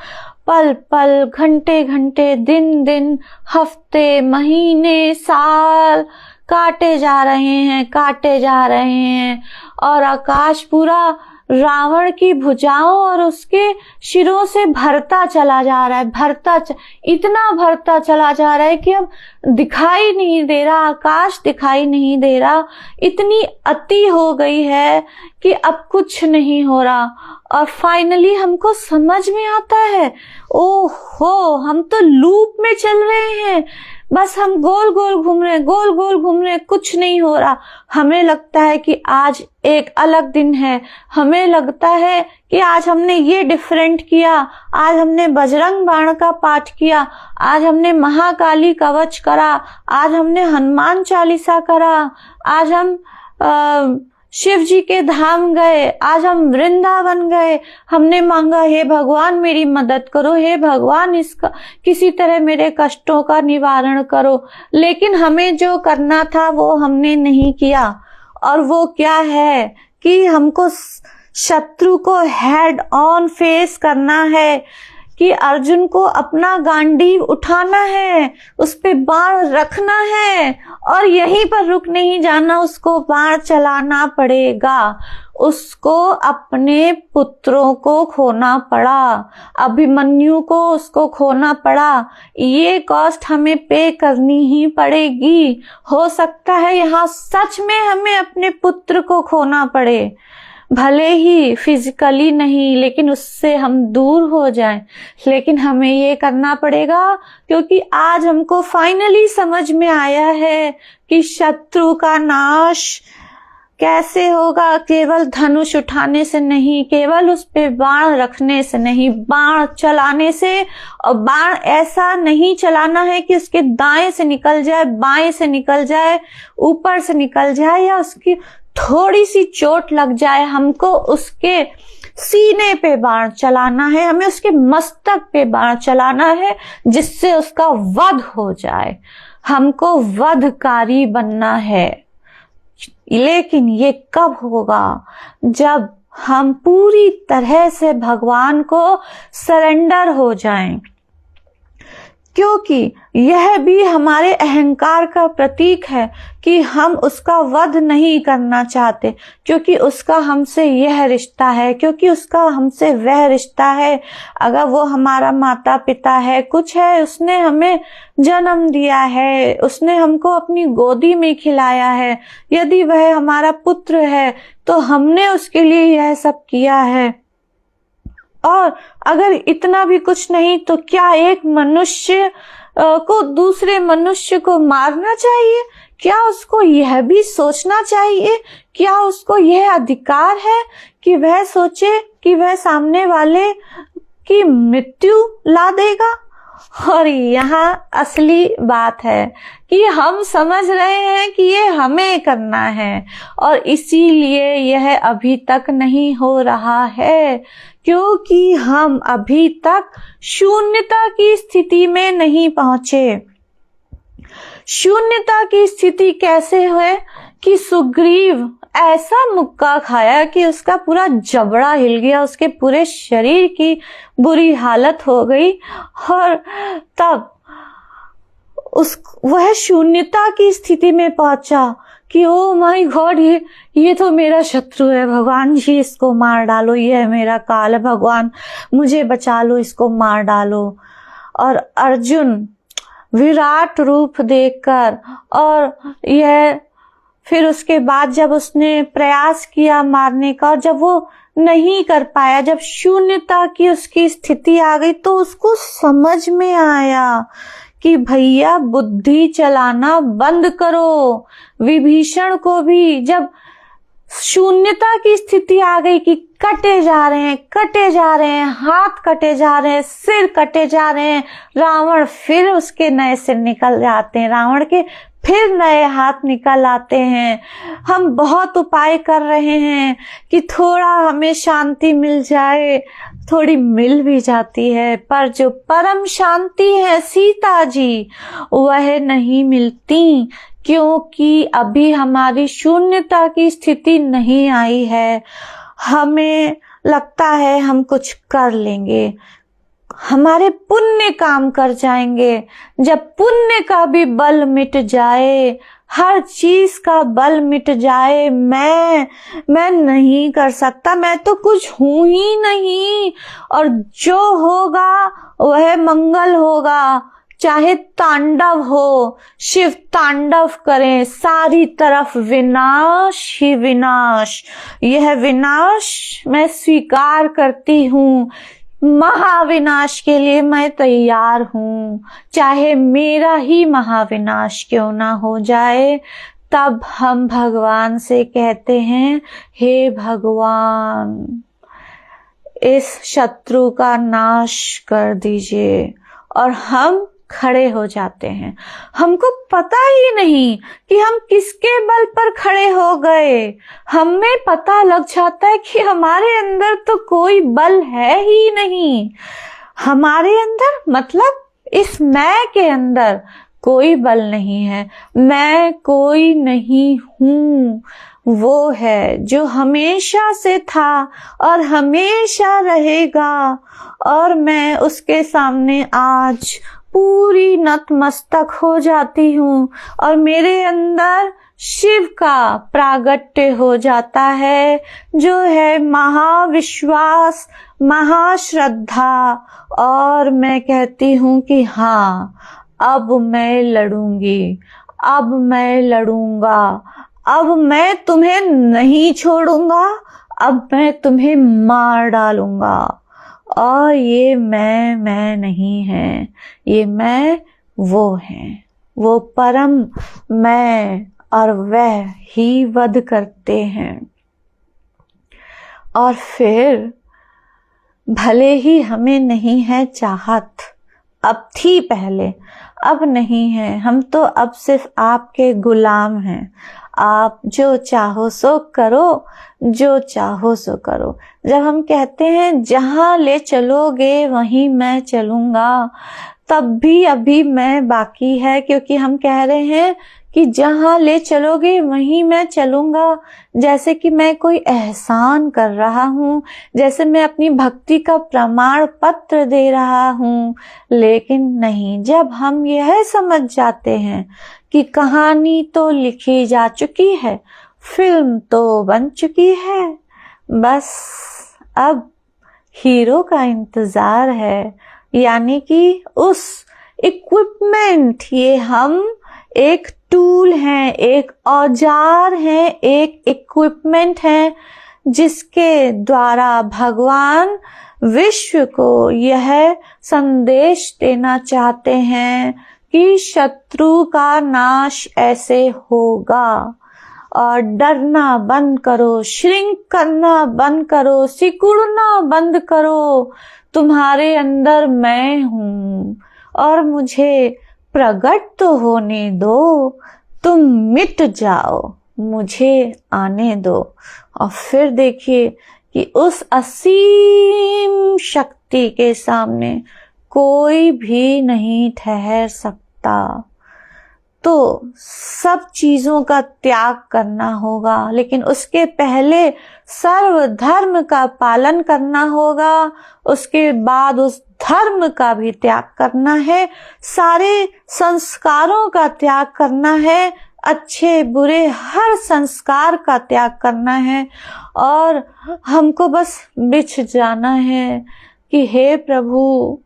पल पल, घंटे घंटे, दिन दिन, हफ्ते, महीने, साल काटे जा रहे हैं, काटे जा रहे हैं। और आकाश पूरा रावण की भुजाओं और उसके शिरों से भरता चला जा रहा है, इतना भरता चला जा रहा है कि अब दिखाई नहीं दे रहा, आकाश दिखाई नहीं दे रहा, इतनी अति हो गई है कि अब कुछ नहीं हो रहा। और फाइनली हमको समझ में आता है, ओहो हम तो लूप में चल रहे हैं, बस हम गोल गोल घूम रहे हैं, गोल गोल घूम रहे हैं, कुछ नहीं हो रहा। हमें लगता है कि आज एक अलग दिन है, हमें लगता है कि आज हमने ये डिफरेंट किया, आज हमने बजरंग बाण का पाठ किया, आज हमने महाकाली कवच करा, आज हमने हनुमान चालीसा करा, आज हम शिव जी के धाम गए, आज हम वृंदावन गए, हमने मांगा हे भगवान मेरी मदद करो, हे भगवान इसका किसी तरह मेरे कष्टों का निवारण करो। लेकिन हमें जो करना था वो हमने नहीं किया। और वो क्या है कि हमको शत्रु को हेड ऑन फेस करना है, कि अर्जुन को अपना गांडीव उठाना है, उस पे बाण रखना है और यहीं पर रुक नहीं जाना, उसको बाण चलाना पड़ेगा। उसको अपने पुत्रों को खोना पड़ा, अभिमन्यु को उसको खोना पड़ा, ये कॉस्ट हमें पे करनी ही पड़ेगी। हो सकता है यहाँ सच में हमें अपने पुत्र को खोना पड़े, भले ही फिजिकली नहीं, लेकिन उससे हम दूर हो जाएं, लेकिन हमें ये करना पड़ेगा, क्योंकि आज हमको फाइनली समझ में आया है कि शत्रु का नाश कैसे होगा। केवल धनुष उठाने से नहीं, केवल उस पे बाण रखने से नहीं, बाण चलाने से। और बाण ऐसा नहीं चलाना है कि उसके दाएं से निकल जाए, बाएं से निकल जाए, ऊपर से निकल जाए या उसकी थोड़ी सी चोट लग जाए। हमको उसके सीने पे बाण चलाना है, हमें उसके मस्तक पे बाण चलाना है, जिससे उसका वध हो जाए। हमको वधकारी बनना है। लेकिन ये कब होगा? जब हम पूरी तरह से भगवान को सरेंडर हो जाएं, क्योंकि यह भी हमारे अहंकार का प्रतीक है कि हम उसका वध नहीं करना चाहते, क्योंकि उसका हमसे यह रिश्ता है, क्योंकि उसका हमसे वह रिश्ता है। अगर वो हमारा माता पिता है, कुछ है, उसने हमें जन्म दिया है, उसने हमको अपनी गोदी में खिलाया है, यदि वह हमारा पुत्र है तो हमने उसके लिए यह सब किया है। और अगर इतना भी कुछ नहीं तो क्या एक मनुष्य को दूसरे मनुष्य को मारना चाहिए? क्या उसको यह भी सोचना चाहिए? क्या उसको यह अधिकार है कि वह सोचे कि वह सामने वाले की मृत्यु ला देगा? और यहाँ असली बात है कि हम समझ रहे हैं कि ये हमें करना है, और इसीलिए यह अभी तक नहीं हो रहा है, क्योंकि हम अभी तक शून्यता की स्थिति में नहीं पहुंचे। शून्यता की स्थिति कैसे है कि सुग्रीव ऐसा मुक्का खाया कि उसका पूरा जबड़ा हिल गया, उसके पूरे शरीर की बुरी हालत हो गई, और तब वह शून्यता की स्थिति में पहुंचा कि ओ माय गॉड, ये तो मेरा शत्रु है, भगवान जी इसको मार डालो, ये है मेरा काल है, भगवान मुझे बचा लो, इसको मार डालो। और अर्जुन विराट रूप देखकर, और यह फिर उसके बाद जब उसने प्रयास किया मारने का, और जब वो नहीं कर पाया, जब शून्यता की उसकी स्थिति आ गई, तो उसको समझ में आया कि भैया बुद्धि चलाना बंद करो। विभीषण को भी जब शून्यता की स्थिति आ गई कि कटे जा रहे हैं, कटे जा रहे हैं, हाथ कटे जा रहे हैं, सिर कटे जा रहे हैं, रावण फिर उसके नए सिर निकल जाते हैं, रावण के फिर नए हाथ निकल आते हैं। हम बहुत उपाय कर रहे हैं कि थोड़ा हमें शांति मिल जाए, थोड़ी मिल भी जाती है, पर जो परम शांति है सीता जी, वह नहीं मिलती, क्योंकि अभी हमारी शून्यता की स्थिति नहीं आई है। हमें लगता है हम कुछ कर लेंगे, हमारे पुण्य काम कर जाएंगे। जब पुण्य का भी बल मिट जाए, हर चीज का बल मिट जाए, मैं नहीं कर सकता, मैं तो कुछ हूं ही नहीं, और जो होगा वह मंगल होगा। चाहे तांडव हो, शिव तांडव करें, सारी तरफ विनाश ही विनाश। यह विनाश मैं स्वीकार करती हूँ, महाविनाश के लिए मैं तैयार हूँ, चाहे मेरा ही महाविनाश क्यों ना हो जाए। तब हम भगवान से कहते हैं, हे भगवान इस शत्रु का नाश कर दीजिए, और हम खड़े हो जाते हैं। हमको पता ही नहीं कि हम किसके बल पर खड़े हो गए। हमें पता लग जाता है कि हमारे अंदर तो कोई बल है ही नहीं। हमारे अंदर मतलब इस मैं के अंदर कोई बल नहीं है। मैं कोई नहीं हूँ, वो है जो हमेशा से था और हमेशा रहेगा, और मैं उसके सामने आज पूरी नतमस्तक हो जाती हूँ, और मेरे अंदर शिव का प्रागट्य हो जाता है, जो है महाविश्वास, महाश्रद्धा। और मैं कहती हूँ कि हाँ, अब मैं लड़ूंगी, अब मैं लड़ूंगा, अब मैं तुम्हें नहीं छोड़ूंगा, अब मैं तुम्हें मार डालूंगा। और ये मैं नहीं है, ये मैं वो है, वो परम मैं, और वह ही वध करते हैं। और फिर भले ही हमें नहीं है चाहत, अब थी पहले, अब नहीं है। हम तो अब सिर्फ आपके गुलाम हैं। आप जो चाहो सो करो, जो चाहो सो करो। जब हम कहते हैं जहां ले चलोगे वहीं मैं चलूंगा, तब भी अभी मैं बाकी है, क्योंकि हम कह रहे हैं कि जहां ले चलोगे वहीं मैं चलूंगा, जैसे कि मैं कोई एहसान कर रहा हूं, जैसे मैं अपनी भक्ति का प्रमाण पत्र दे रहा हूं। लेकिन नहीं, जब हम यह समझ जाते हैं कि कहानी तो लिखी जा चुकी है, फिल्म तो बन चुकी है, बस अब हीरो का इंतजार है, यानी कि उस इक्विपमेंट, ये हम एक टूल हैं, एक औजार हैं, एक इक्विपमेंट हैं जिसके द्वारा भगवान विश्व को यह संदेश देना चाहते हैं कि शत्रु का नाश ऐसे होगा। और डरना बंद करो, श्रिंक करना बंद करो, सिकुड़ना बंद करो। तुम्हारे अंदर मैं हूं और मुझे प्रकट तो होने दो। तुम मिट जाओ, मुझे आने दो। और फिर देखिए कि उस असीम शक्ति के सामने कोई भी नहीं ठहर सकता। तो सब चीजों का त्याग करना होगा, लेकिन उसके पहले सर्वधर्म का पालन करना होगा, उसके बाद उस धर्म का भी त्याग करना है, सारे संस्कारों का त्याग करना है, अच्छे बुरे हर संस्कार का त्याग करना है। और हमको बस बिछ जाना है कि हे प्रभु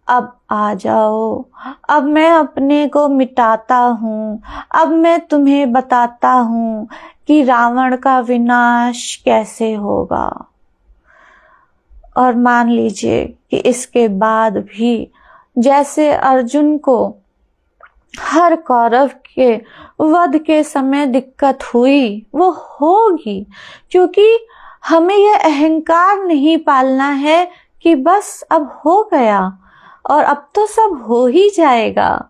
अब आ जाओ, अब मैं अपने को मिटाता हूँ, अब मैं तुम्हें बताता हूँ कि रावण का विनाश कैसे होगा। और मान लीजिए कि इसके बाद भी जैसे अर्जुन को हर कौरव के वध के समय दिक्कत हुई, वो होगी, क्योंकि हमें यह अहंकार नहीं पालना है कि बस अब हो गया और अब तो सब हो ही जाएगा।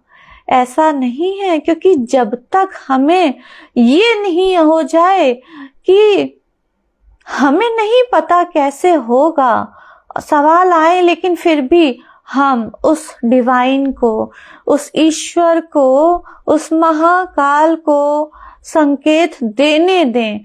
ऐसा नहीं है, क्योंकि जब तक हमें ये नहीं हो जाए कि हमें नहीं पता कैसे होगा, सवाल आए, लेकिन फिर भी हम उस डिवाइन को, उस ईश्वर को, उस महाकाल को संकेत देने दें।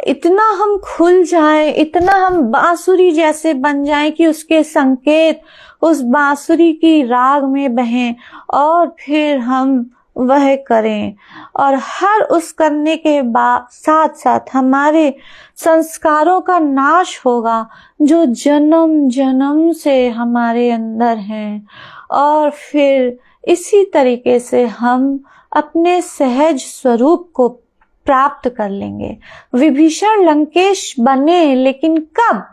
इतना हम खुल जाएं, इतना हम बांसुरी जैसे बन जाएं कि उसके संकेत उस बांसुरी की राग में बहें और फिर हम वह करें। और हर उस करने के बाद साथ साथ हमारे संस्कारों का नाश होगा जो जन्म जन्म से हमारे अंदर हैं। और फिर इसी तरीके से हम अपने सहज स्वरूप को प्राप्त कर लेंगे। विभीषण लंकेश बने, लेकिन कब?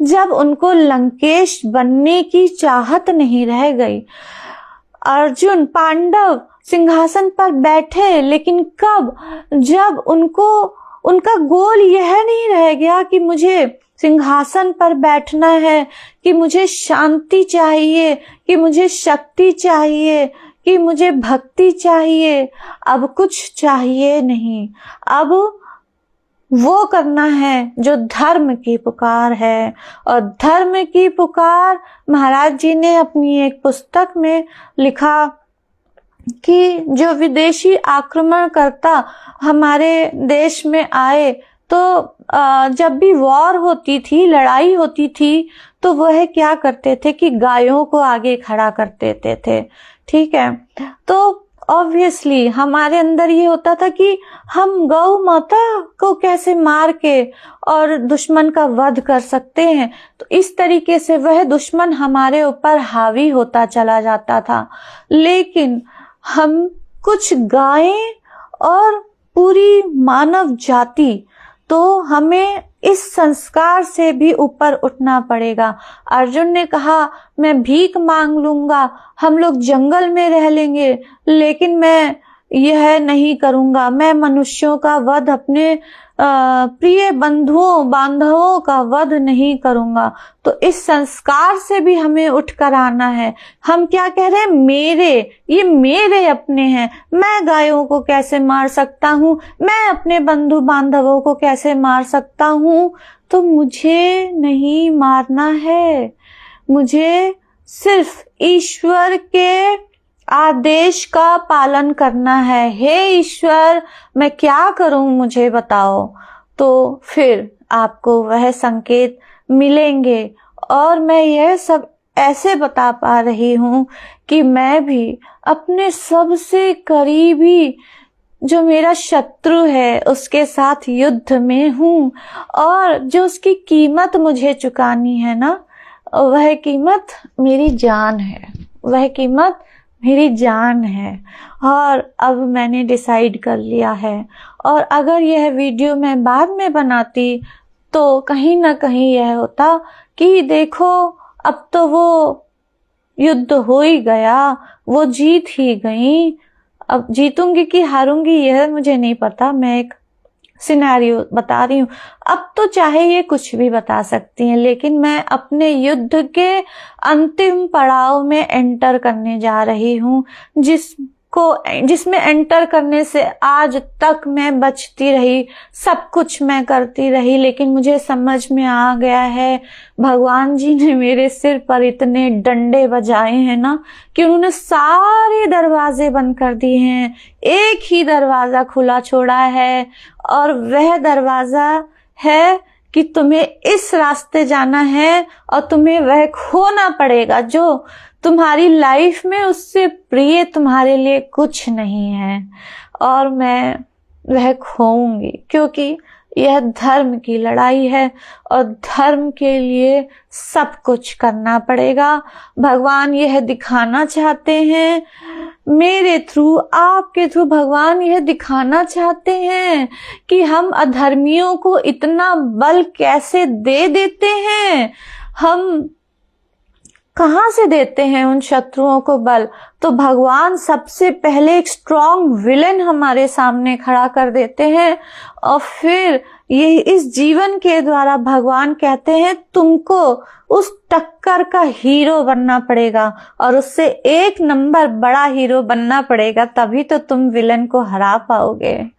जब उनको लंकेश बनने की चाहत नहीं रह गई। अर्जुन पांडव सिंहासन पर बैठे, लेकिन कब? जब उनको उनका गोल यह नहीं रह गया कि मुझे सिंहासन पर बैठना है, कि मुझे शांति चाहिए, कि मुझे शक्ति चाहिए, कि मुझे भक्ति चाहिए। अब कुछ चाहिए नहीं, अब वो करना है जो धर्म की पुकार है। और धर्म की पुकार महाराज जी ने अपनी एक पुस्तक में लिखा कि जो विदेशी आक्रमणकर्ता हमारे देश में आए, तो जब भी वॉर होती थी, लड़ाई होती थी, तो वह क्या करते थे कि गायों को आगे खड़ा कर देते थे। ठीक है, तो ऑब्वियसली हमारे अंदर ये होता था कि हम गौ माता को कैसे मार के और दुश्मन का वध कर सकते हैं। तो इस तरीके से वह दुश्मन हमारे ऊपर हावी होता चला जाता था। लेकिन हम कुछ गायें और पूरी मानव जाति, तो हमें इस संस्कार से भी ऊपर उठना पड़ेगा। अर्जुन ने कहा मैं भीख मांग लूंगा, हम लोग जंगल में रह लेंगे, लेकिन मैं यह नहीं करूंगा, मैं मनुष्यों का वध, अपने प्रिय बंधुओं बांधवों का वध नहीं करूंगा। तो इस संस्कार से भी हमें उठकर आना है। हम क्या कह रहे हैं? ये मेरे अपने हैं, मैं गायों को कैसे मार सकता हूँ, मैं अपने बंधु बांधवों को कैसे मार सकता हूँ। तो मुझे नहीं मारना है, मुझे सिर्फ ईश्वर के आदेश का पालन करना है। हे ईश्वर, मैं क्या करूं, मुझे बताओ। तो फिर आपको वह संकेत मिलेंगे। और मैं यह सब ऐसे बता पा रही हूं कि मैं भी अपने सबसे करीबी जो मेरा शत्रु है उसके साथ युद्ध में हूं, और जो उसकी कीमत मुझे चुकानी है ना, वह कीमत मेरी जान है, वह कीमत मेरी जान है। और अब मैंने डिसाइड कर लिया है। और अगर यह वीडियो मैं बाद में बनाती तो कहीं ना कहीं यह होता कि देखो अब तो वो युद्ध हो ही गया, वो जीत ही गई। अब जीतूंगी कि हारूंगी यह मुझे नहीं पता, मैं एक सिनेरियो बता रही हूँ। अब तो चाहे ये कुछ भी बता सकती हैं, लेकिन मैं अपने युद्ध के अंतिम पड़ाव में एंटर करने जा रही हूँ, जिसमें एंटर करने से आज तक मैं बचती रही, सब कुछ मैं करती रही, लेकिन मुझे समझ में आ गया है, भगवान जी ने मेरे सिर पर इतने डंडे बजाए हैं ना कि उन्होंने सारे दरवाजे बंद कर दिए हैं, एक ही दरवाजा खुला छोड़ा है, और वह दरवाजा है कि तुम्हें इस रास्ते जाना है और तुम्हें वह खोना पड़ेगा जो तुम्हारी लाइफ में उससे प्रिय तुम्हारे लिए कुछ नहीं है। और मैं वह खोऊंगी, क्योंकि यह धर्म की लड़ाई है और धर्म के लिए सब कुछ करना पड़ेगा। भगवान यह दिखाना चाहते हैं मेरे थ्रू, आपके थ्रू भगवान यह दिखाना चाहते हैं कि हम अधर्मियों को इतना बल कैसे दे देते हैं। हम कहां से देते हैं उन शत्रुओं को बल? तो भगवान सबसे पहले एक स्ट्रॉन्ग विलेन हमारे सामने खड़ा कर देते हैं, और फिर ये इस जीवन के द्वारा भगवान कहते हैं तुमको उस टक्कर का हीरो बनना पड़ेगा, और उससे एक नंबर बड़ा हीरो बनना पड़ेगा, तभी तो तुम विलेन को हरा पाओगे।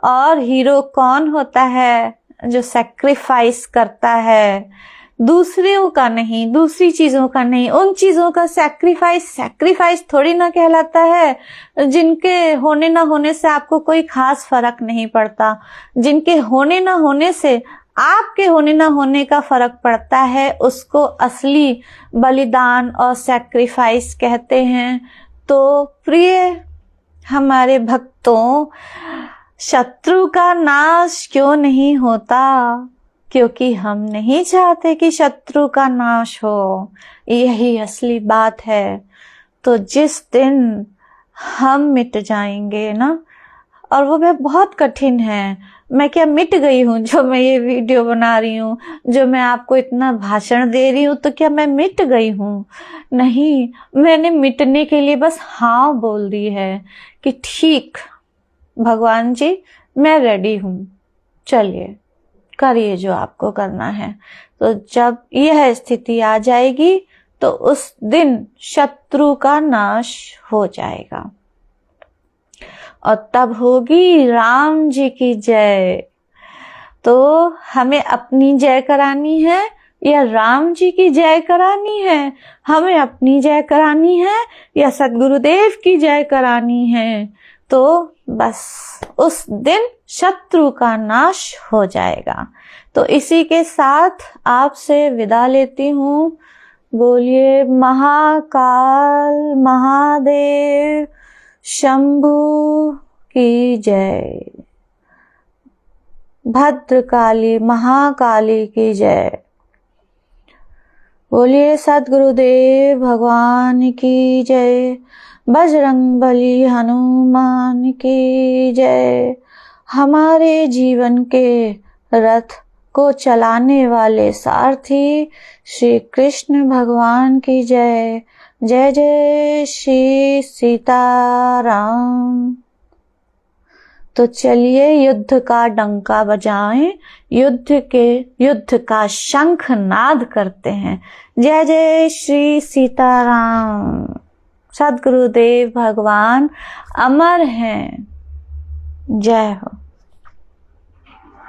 और हीरो कौन होता है? जो सैक्रिफाइस करता है, दूसरों का नहीं, दूसरी चीजों का नहीं, उन चीजों का सैक्रिफाइस थोड़ी ना कहलाता है जिनके होने ना होने से आपको कोई खास फर्क नहीं पड़ता। जिनके होने ना होने से आपके होने ना होने का फर्क पड़ता है, उसको असली बलिदान और सैक्रिफाइस कहते हैं। तो प्रिय हमारे भक्तों, शत्रु का नाश क्यों नहीं होता? क्योंकि हम नहीं चाहते कि शत्रु का नाश हो, यही असली बात है। तो जिस दिन हम मिट जाएंगे ना, और वो भी बहुत कठिन है, मैं क्या मिट गई हूँ जो मैं ये वीडियो बना रही हूँ, जो मैं आपको इतना भाषण दे रही हूँ, तो क्या मैं मिट गई हूँ? नहीं, मैंने मिटने के लिए बस हाँ बोल दी है कि ठीक भगवान जी, मैं रेडी हूँ, चलिए करिए जो आपको करना है। तो जब यह स्थिति आ जाएगी तो उस दिन शत्रु का नाश हो जाएगा, और तब होगी राम जी की जय। तो हमें अपनी जय करानी है या राम जी की जय करानी है? हमें अपनी जय करानी है या सद्गुरुदेव की जय करानी है? तो बस उस दिन शत्रु का नाश हो जाएगा। तो इसी के साथ आपसे विदा लेती हूँ। बोलिए महाकाल महादेव शंभु की जय, भद्रकाली महाकाली की जय। बोलिए सद्गुरुदेव भगवान की जय, बजरंगबली हनुमान की जय। हमारे जीवन के रथ को चलाने वाले सारथी श्री कृष्ण भगवान की जय। जय जय श्री सीताराम। तो चलिए युद्ध का डंका बजाएं, युद्ध का शंख नाद करते हैं। जय जय श्री सीताराम। सद्गुरुदेव भगवान अमर हैं। जय हो।